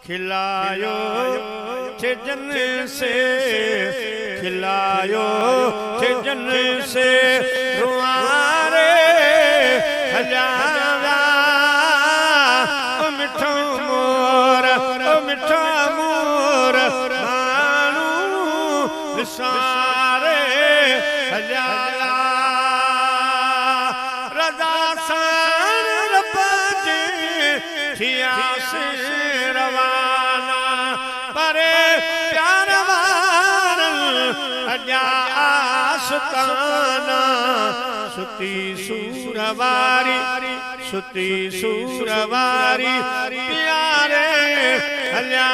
खिलायो थे जन से, खिलायो थे जन से रुआरे हजारा। ओ मिठो मोर, ओ मिठो मोर मानू विसारे हजारा। रजा सान रब जे थिया से रवाना, परे प्यार वारन अजा आस्ताना। सुती सूरवारी, सुती सूरवारी प्यारे हल्या